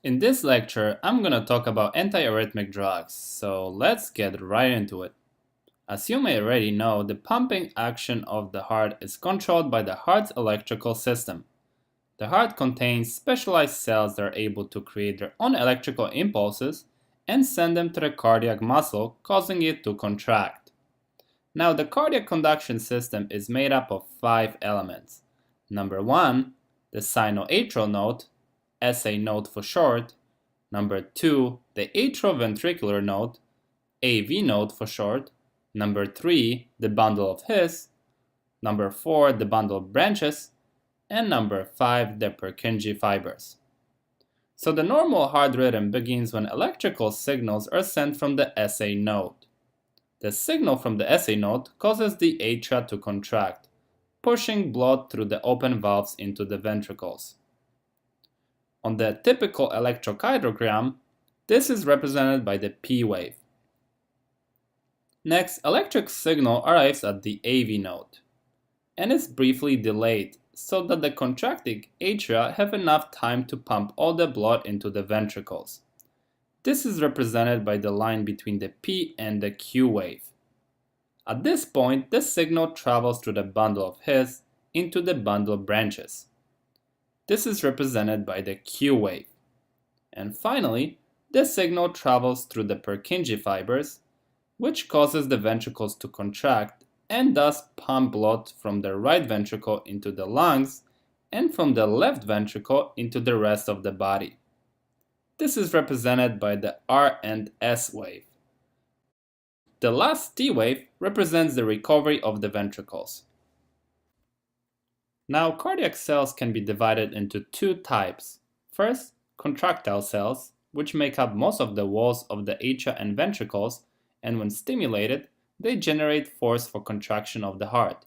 In this lecture, I'm going to talk about antiarrhythmic drugs, so let's get right into it. As you may already know, the pumping action of the heart is controlled by the heart's electrical system. The heart contains specialized cells that are able to create their own electrical impulses and send them to the cardiac muscle, causing it to contract. Now, the cardiac conduction system is made up of 5 elements. Number 1, the sinoatrial node, SA node for short. Number 2, the atrioventricular node, AV node for short. Number 3, the bundle of His. Number 4, the bundle of branches. And number 5, the Purkinje fibers. So the normal heart rhythm begins when electrical signals are sent from the SA node. The signal from the SA node causes the atria to contract, pushing blood through the open valves into the ventricles. On the typical electrocardiogram, this is represented by the P wave. Next, electric signal arrives at the AV node and is briefly delayed so that the contracting atria have enough time to pump all the blood into the ventricles. This is represented by the line between the P and the Q wave. At this point, the signal travels through the bundle of His into the bundle of branches. This is represented by the Q wave. And finally, the signal travels through the Purkinje fibers, which causes the ventricles to contract and thus pump blood from the right ventricle into the lungs and from the left ventricle into the rest of the body. This is represented by the R and S wave. The last T wave represents the recovery of the ventricles. Now, cardiac cells can be divided into 2 types. First, contractile cells, which make up most of the walls of the atria and ventricles, and when stimulated, they generate force for contraction of the heart.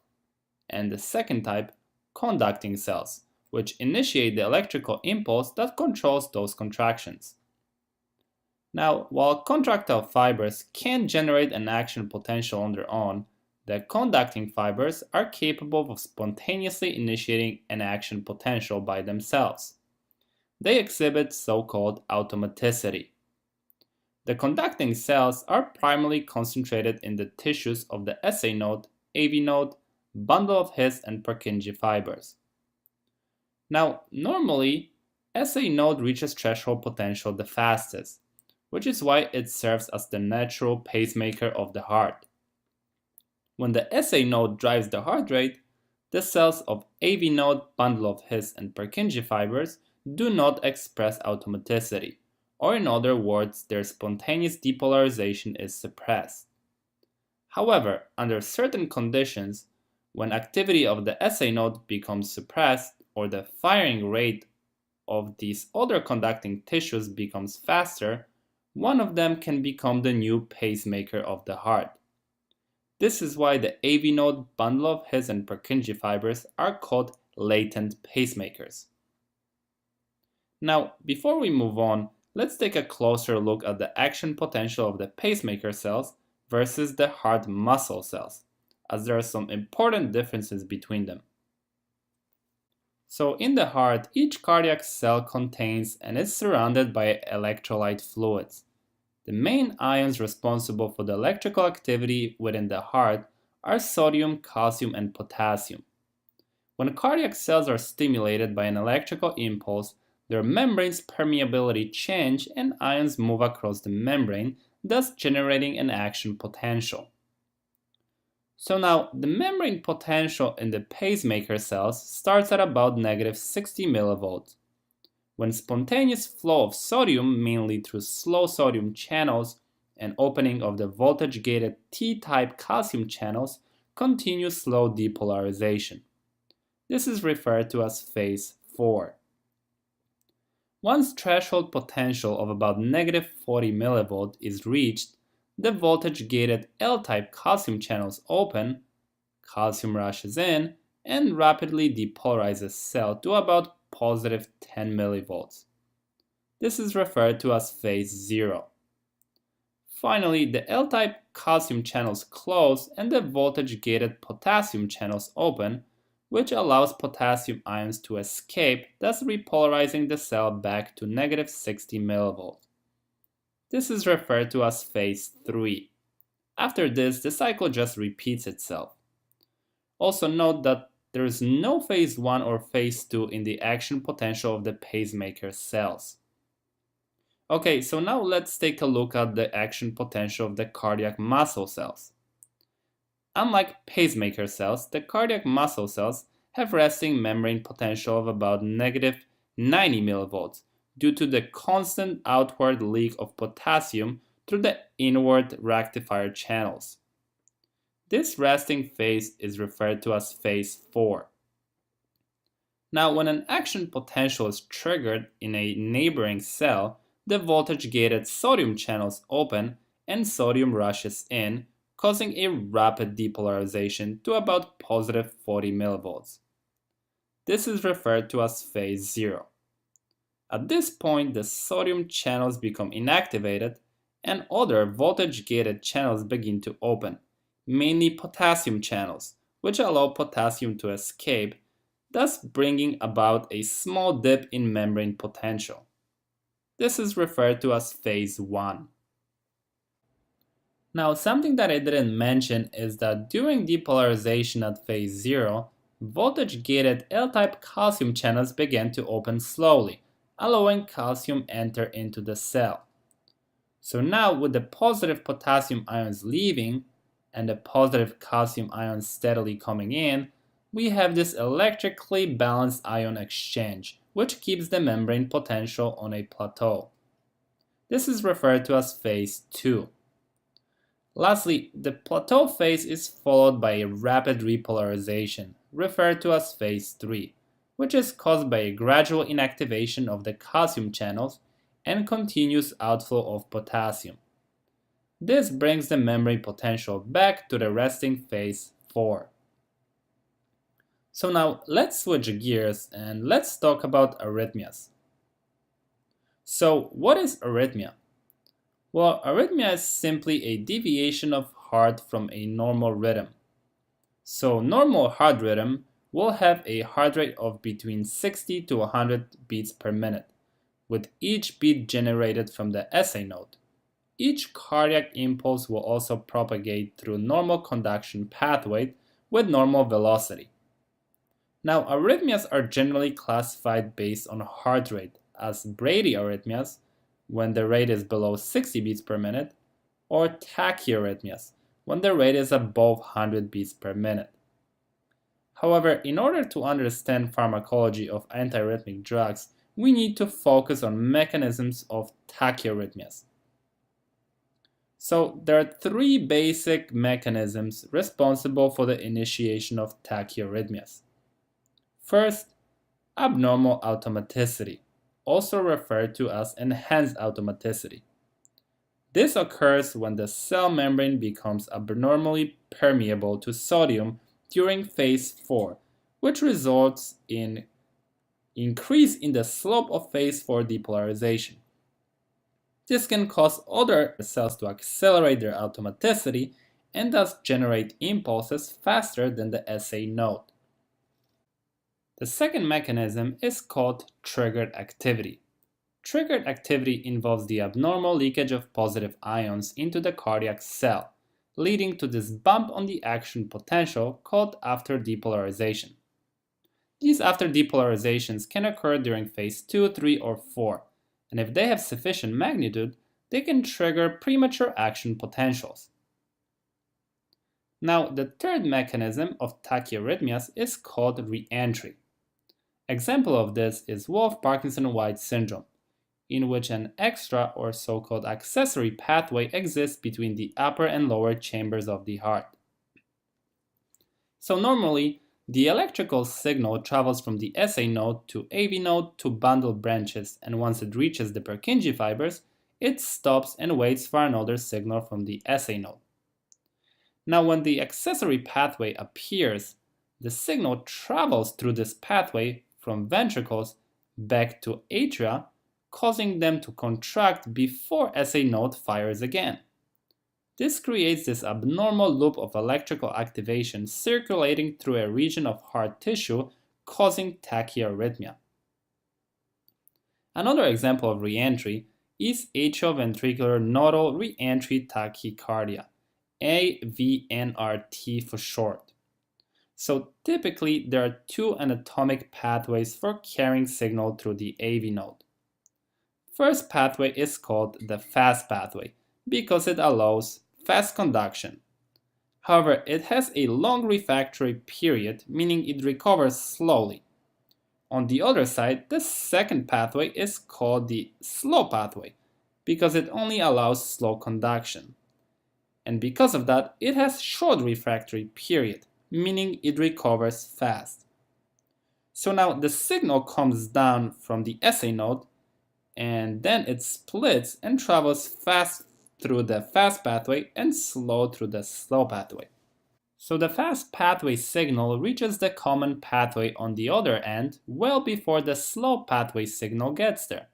And the second type, conducting cells, which initiate the electrical impulse that controls those contractions. Now, while contractile fibers can generate an action potential on their own, the conducting fibers are capable of spontaneously initiating an action potential by themselves. They exhibit so-called automaticity. The conducting cells are primarily concentrated in the tissues of the SA node, AV node, bundle of His, and Purkinje fibers. Now, normally, SA node reaches threshold potential the fastest, which is why it serves as the natural pacemaker of the heart. When the SA node drives the heart rate, the cells of AV node, bundle of His, and Purkinje fibers do not express automaticity, or in other words, their spontaneous depolarization is suppressed. However, under certain conditions, when activity of the SA node becomes suppressed or the firing rate of these other conducting tissues becomes faster, one of them can become the new pacemaker of the heart. This is why the AV node, bundle of His, and Purkinje fibers are called latent pacemakers. Now, before we move on, let's take a closer look at the action potential of the pacemaker cells versus the heart muscle cells, as there are some important differences between them. So in the heart, each cardiac cell contains and is surrounded by electrolyte fluids. The main ions responsible for the electrical activity within the heart are sodium, calcium, and potassium. When cardiac cells are stimulated by an electrical impulse, their membrane's permeability change and ions move across the membrane, thus generating an action potential. So now, the membrane potential in the pacemaker cells starts at about -60 mV. When spontaneous flow of sodium, mainly through slow sodium channels and opening of the voltage-gated T-type calcium channels, continues slow depolarization. This is referred to as phase 4. Once threshold potential of about -40 mV is reached, the voltage-gated L-type calcium channels open, calcium rushes in, and rapidly depolarizes cell to about +10 mV. This is referred to as phase 0. Finally, the L-type calcium channels close and the voltage-gated potassium channels open, which allows potassium ions to escape, thus repolarizing the cell back to negative 60 millivolts. This is referred to as phase 3. After this, the cycle just repeats itself. Also note that there is no phase 1 or phase 2 in the action potential of the pacemaker cells. Okay, so now let's take a look at the action potential of the cardiac muscle cells. Unlike pacemaker cells, the cardiac muscle cells have resting membrane potential of about negative 90 millivolts due to the constant outward leak of potassium through the inward rectifier channels. This resting phase is referred to as phase 4. Now, when an action potential is triggered in a neighboring cell, the voltage-gated sodium channels open and sodium rushes in, causing a rapid depolarization to about positive 40 millivolts. This is referred to as phase 0. At this point, the sodium channels become inactivated and other voltage-gated channels begin to open, mainly potassium channels, which allow potassium to escape, thus bringing about a small dip in membrane potential. This is referred to as phase 1. Now, something that I didn't mention is that during depolarization at phase 0, voltage-gated L-type calcium channels began to open slowly, allowing calcium enter into the cell. So now, with the positive potassium ions leaving and the positive calcium ions steadily coming in, we have this electrically balanced ion exchange, which keeps the membrane potential on a plateau. This is referred to as phase 2. Lastly, the plateau phase is followed by a rapid repolarization, referred to as phase 3, which is caused by a gradual inactivation of the calcium channels and continuous outflow of potassium. This brings the membrane potential back to the resting phase 4. So now let's switch gears and let's talk about arrhythmias. So what is arrhythmia? Well, arrhythmia is simply a deviation of heart from a normal rhythm. So normal heart rhythm will have a heart rate of between 60 to 100 beats per minute, with each beat generated from the SA node. Each cardiac impulse will also propagate through normal conduction pathway with normal velocity. Now, arrhythmias are generally classified based on heart rate as bradyarrhythmias, when the rate is below 60 beats per minute, or tachyarrhythmias, when the rate is above 100 beats per minute. However, in order to understand pharmacology of antiarrhythmic drugs, we need to focus on mechanisms of tachyarrhythmias. So there are three basic mechanisms responsible for the initiation of tachyarrhythmias. First, abnormal automaticity, also referred to as enhanced automaticity. This occurs when the cell membrane becomes abnormally permeable to sodium during phase 4, which results in increase in the slope of phase 4 depolarization. This can cause other cells to accelerate their automaticity and thus generate impulses faster than the SA node. The second mechanism is called triggered activity. Triggered activity involves the abnormal leakage of positive ions into the cardiac cell, leading to this bump on the action potential called after depolarization. These after depolarizations can occur during phase 2, 3, or 4, and if they have sufficient magnitude, they can trigger premature action potentials. Now, the third mechanism of tachyarrhythmias is called re-entry. Example of this is Wolff-Parkinson-White syndrome, in which an extra or so-called accessory pathway exists between the upper and lower chambers of the heart. So normally, the electrical signal travels from the SA node to AV node to bundle branches, and once it reaches the Purkinje fibers, it stops and waits for another signal from the SA node. Now, when the accessory pathway appears, the signal travels through this pathway from ventricles back to atria, causing them to contract before SA node fires again. This creates this abnormal loop of electrical activation circulating through a region of heart tissue, causing tachyarrhythmia. Another example of reentry is atrioventricular nodal reentry tachycardia, AVNRT for short. So typically there are two anatomic pathways for carrying signal through the AV node. First pathway is called the fast pathway because it allows fast conduction. However, it has a long refractory period, meaning it recovers slowly. On the other side, the second pathway is called the slow pathway because it only allows slow conduction. And because of that, it has short refractory period, meaning it recovers fast. So now the signal comes down from the SA node and then it splits and travels fast through the fast pathway and slow through the slow pathway. So the fast pathway signal reaches the common pathway on the other end well before the slow pathway signal gets there.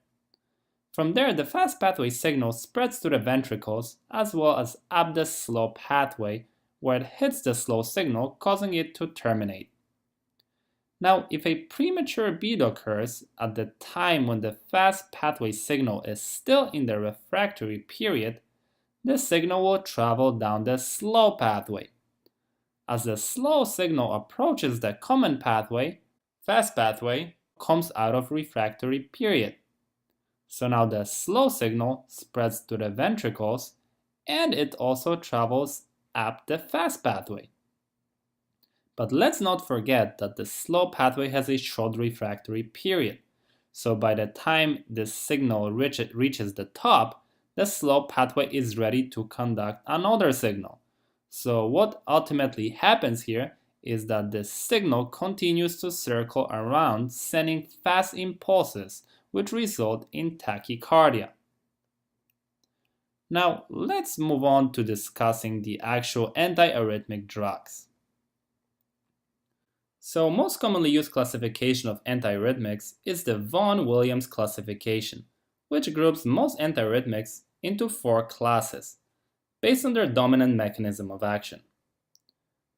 From there, the fast pathway signal spreads to the ventricles as well as up the slow pathway where it hits the slow signal, causing it to terminate. Now, if a premature beat occurs at the time when the fast pathway signal is still in the refractory period, the signal will travel down the slow pathway. As the slow signal approaches the common pathway, fast pathway comes out of refractory period. So now the slow signal spreads to the ventricles and it also travels up the fast pathway. But let's not forget that the slow pathway has a short refractory period. So by the time the signal reaches the top, the slow pathway is ready to conduct another signal. So what ultimately happens here is that the signal continues to circle around, sending fast impulses, which result in tachycardia. Now, let's move on to discussing the actual antiarrhythmic drugs. So, most commonly used classification of antiarrhythmics is the Vaughan-Williams classification, which groups most antiarrhythmics into four classes, based on their dominant mechanism of action.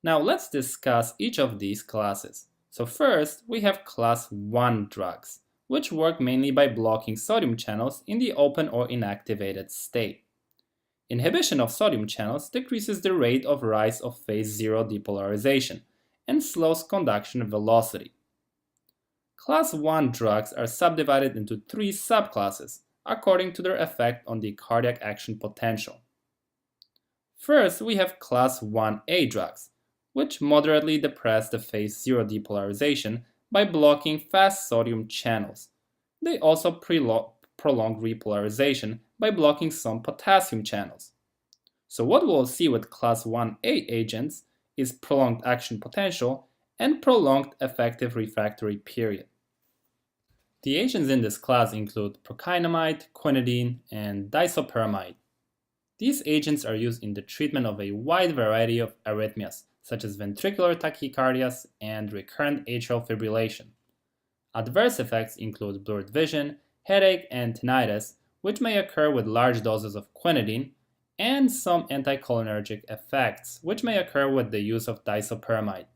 Now let's discuss each of these classes. So first, we have class 1 drugs, which work mainly by blocking sodium channels in the open or inactivated state. Inhibition of sodium channels decreases the rate of rise of phase 0 depolarization and slows conduction velocity. Class 1 drugs are subdivided into three subclasses according to their effect on the cardiac action potential. First, we have class 1A drugs, which moderately depress the phase 0 depolarization by blocking fast sodium channels. They also prolong repolarization by blocking some potassium channels. So what we'll see with class 1A agents is prolonged action potential and prolonged effective refractory period. The agents in this class include procainamide, quinidine, and disopyramide. These agents are used in the treatment of a wide variety of arrhythmias, such as ventricular tachycardias and recurrent atrial fibrillation. Adverse effects include blurred vision, headache, and tinnitus, which may occur with large doses of quinidine, and some anticholinergic effects, which may occur with the use of disopyramide.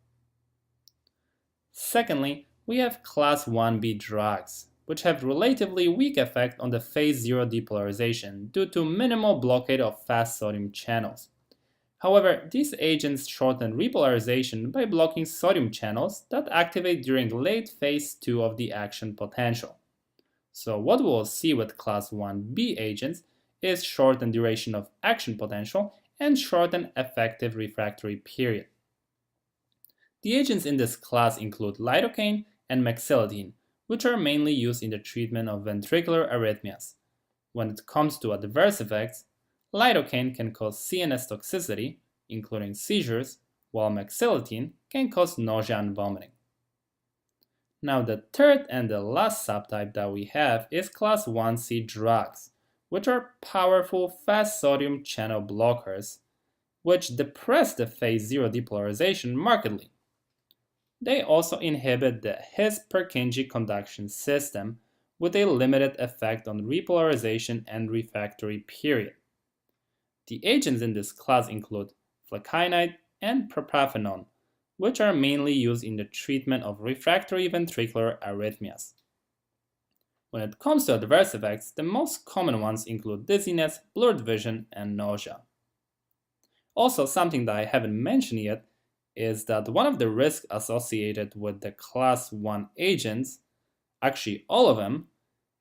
Secondly, we have class 1B drugs, which have relatively weak effect on the phase 0 depolarization due to minimal blockade of fast sodium channels. However, these agents shorten repolarization by blocking sodium channels that activate during late phase 2 of the action potential. So what we'll see with class 1B agents is shortened duration of action potential and shortened effective refractory period. The agents in this class include lidocaine and mexiletine, which are mainly used in the treatment of ventricular arrhythmias. When it comes to adverse effects, lidocaine can cause CNS toxicity, including seizures, while mexiletine can cause nausea and vomiting. Now the third and the last subtype that we have is class 1C drugs, which are powerful fast sodium channel blockers, which depress the phase 0 depolarization markedly. They also inhibit the His-Purkinje conduction system with a limited effect on repolarization and refractory period. The agents in this class include flecainide and propafenone, which are mainly used in the treatment of refractory ventricular arrhythmias. When it comes to adverse effects, the most common ones include dizziness, blurred vision, and nausea. Also, something that I haven't mentioned yet is that one of the risks associated with the class 1 agents, actually all of them,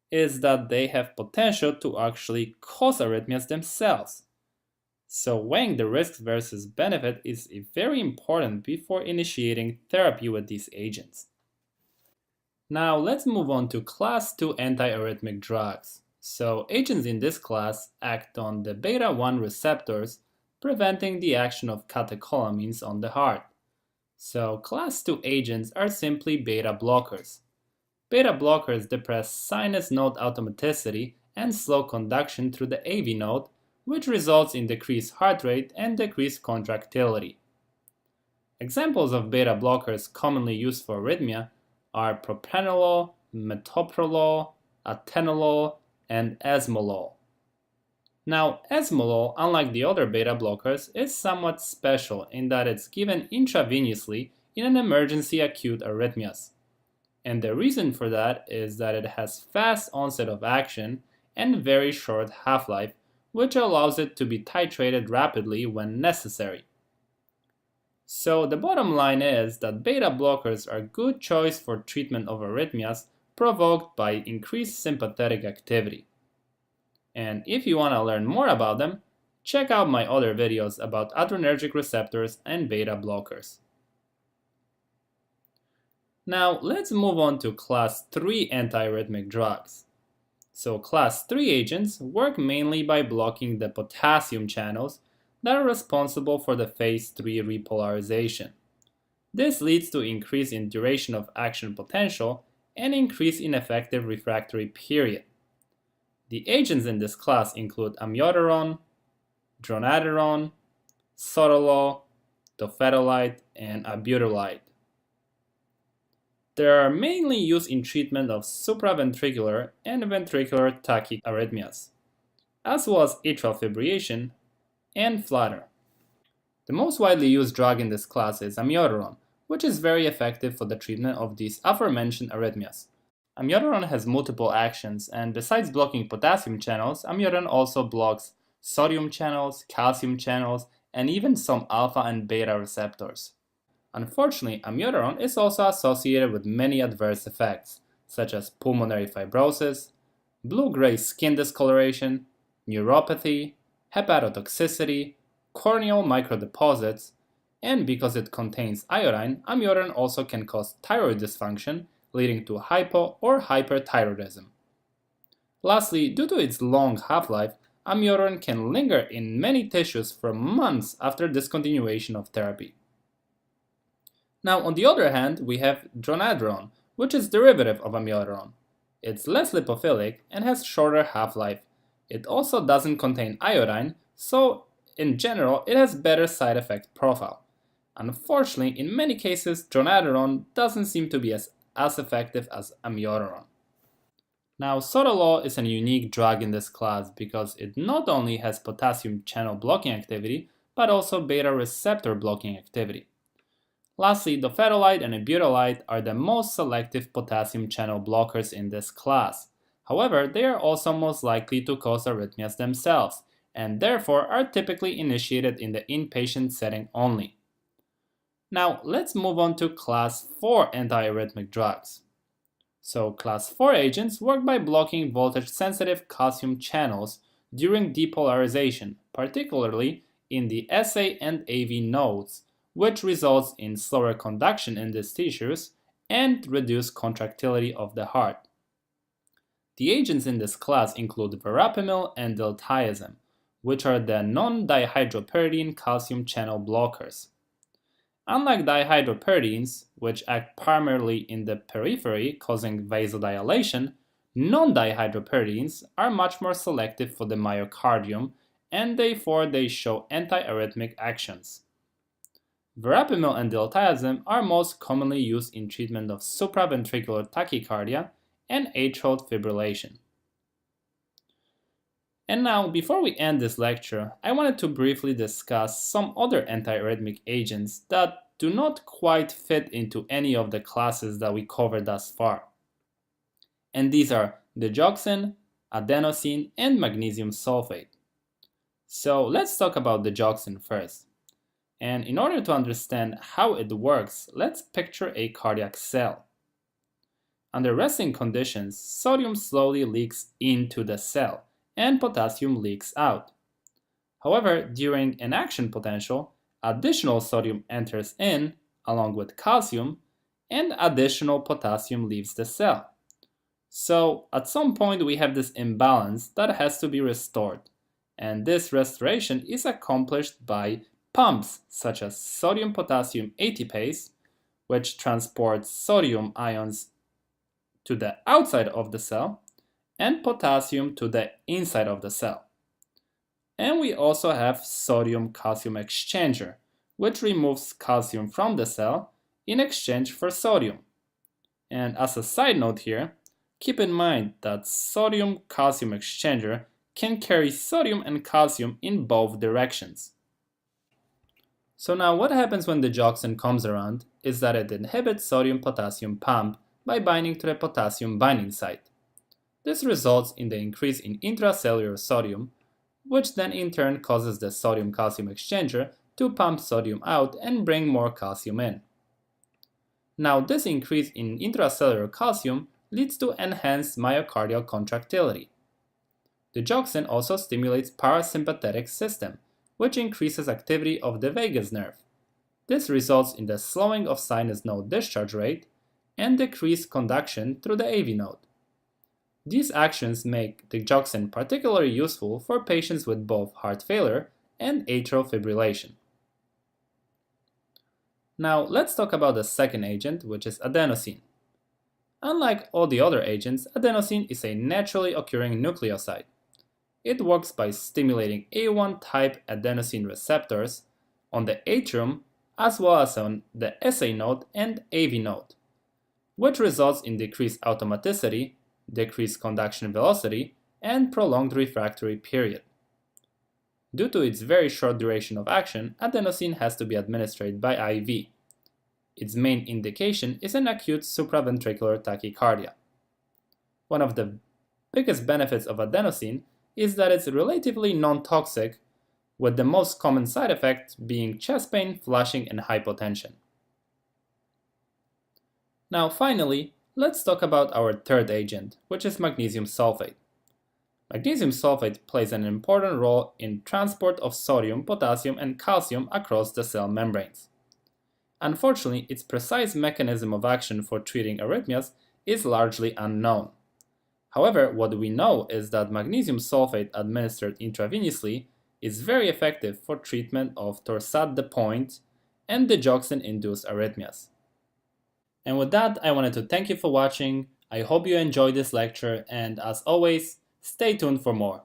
is that they have potential to actually cause arrhythmias themselves. So weighing the risk versus benefit is very important before initiating therapy with these agents. Now let's move on to class 2 antiarrhythmic drugs. So agents in this class act on the beta 1 receptors, preventing the action of catecholamines on the heart. So class 2 agents are simply beta blockers. Beta blockers depress sinus node automaticity and slow conduction through the AV node, which results in decreased heart rate and decreased contractility. Examples of beta blockers commonly used for arrhythmia are propranolol, metoprolol, atenolol, and esmolol. Now, esmolol, unlike the other beta blockers, is somewhat special in that it's given intravenously in an emergency acute arrhythmias. And the reason for that is that it has fast onset of action and very short half-life, which allows it to be titrated rapidly when necessary. So the bottom line is that beta blockers are a good choice for treatment of arrhythmias provoked by increased sympathetic activity. And if you want to learn more about them, check out my other videos about adrenergic receptors and beta blockers. Now let's move on to class 3 antiarrhythmic drugs. So class 3 agents work mainly by blocking the potassium channels that are responsible for the phase 3 repolarization. This leads to increase in duration of action potential and increase in effective refractory period. The agents in this class include amiodarone, dronedarone, sotalol, dofetilide, and albuterolide. They are mainly used in treatment of supraventricular and ventricular tachyarrhythmias, as well as atrial fibrillation and flutter. The most widely used drug in this class is amiodarone, which is very effective for the treatment of these aforementioned arrhythmias. Amiodarone has multiple actions, and besides blocking potassium channels, amiodarone also blocks sodium channels, calcium channels, and even some alpha and beta receptors. Unfortunately, amiodarone is also associated with many adverse effects, such as pulmonary fibrosis, blue-gray skin discoloration, neuropathy, hepatotoxicity, corneal microdeposits, and because it contains iodine, amiodarone also can cause thyroid dysfunction, leading to hypo or hyperthyroidism. Lastly, due to its long half-life, amiodarone can linger in many tissues for months after discontinuation of therapy. Now, on the other hand, we have dronedarone, which is derivative of amiodarone. It's less lipophilic and has shorter half-life. It also doesn't contain iodine, so in general, it has better side effect profile. Unfortunately, in many cases, dronedarone doesn't seem to be as effective as amiodarone. Now, sotalol is a unique drug in this class because it not only has potassium channel blocking activity, but also beta receptor blocking activity. Lastly, dofetilide and albuterolide are the most selective potassium channel blockers in this class. However, they are also most likely to cause arrhythmias themselves, and therefore are typically initiated in the inpatient setting only. Now, let's move on to class 4 antiarrhythmic drugs. So, class 4 agents work by blocking voltage-sensitive calcium channels during depolarization, particularly in the SA and AV nodes, which results in slower conduction in these tissues and reduced contractility of the heart. The agents in this class include verapamil and diltiazem, which are the non-dihydropyridine calcium channel blockers. Unlike dihydropyridines, which act primarily in the periphery causing vasodilation, non-dihydropyridines are much more selective for the myocardium and therefore they show antiarrhythmic actions. Verapamil and diltiazem are most commonly used in treatment of supraventricular tachycardia and atrial fibrillation. And now, before we end this lecture, I wanted to briefly discuss some other antiarrhythmic agents that do not quite fit into any of the classes that we covered thus far. And these are digoxin, adenosine, and magnesium sulfate. So let's talk about digoxin first. And in order to understand how it works, let's picture a cardiac cell. Under resting conditions, sodium slowly leaks into the cell and potassium leaks out. However, during an action potential, additional sodium enters in along with calcium and additional potassium leaves the cell. So at some point we have this imbalance that has to be restored, and this restoration is accomplished by pumps such as sodium-potassium ATPase, which transports sodium ions to the outside of the cell, and potassium to the inside of the cell. And we also have sodium-calcium exchanger, which removes calcium from the cell in exchange for sodium. And as a side note here, keep in mind that sodium-calcium exchanger can carry sodium and calcium in both directions. So now what happens when digoxin comes around is that it inhibits sodium-potassium pump by binding to the potassium binding site. This results in the increase in intracellular sodium, which then in turn causes the sodium-calcium exchanger to pump sodium out and bring more calcium in. Now this increase in intracellular calcium leads to enhanced myocardial contractility. Digoxin also stimulates parasympathetic system, which increases activity of the vagus nerve. This results in the slowing of sinus node discharge rate and decreased conduction through the AV node. These actions make digoxin particularly useful for patients with both heart failure and atrial fibrillation. Now let's talk about the second agent, which is adenosine. Unlike all the other agents, adenosine is a naturally occurring nucleoside. It works by stimulating A1-type adenosine receptors on the atrium as well as on the SA node and AV node, which results in decreased automaticity, decreased conduction velocity, and prolonged refractory period. Due to its very short duration of action, adenosine has to be administered by IV. Its main indication is an acute supraventricular tachycardia. One of the biggest benefits of adenosine is that it's relatively non-toxic, with the most common side effects being chest pain, flushing, and hypotension. Now finally, let's talk about our third agent, which is magnesium sulfate. Magnesium sulfate plays an important role in transport of sodium, potassium, and calcium across the cell membranes. Unfortunately, its precise mechanism of action for treating arrhythmias is largely unknown. However, what we know is that magnesium sulfate administered intravenously is very effective for treatment of torsade de pointe and digoxin-induced arrhythmias. And with that, I wanted to thank you for watching. I hope you enjoyed this lecture, and as always, stay tuned for more.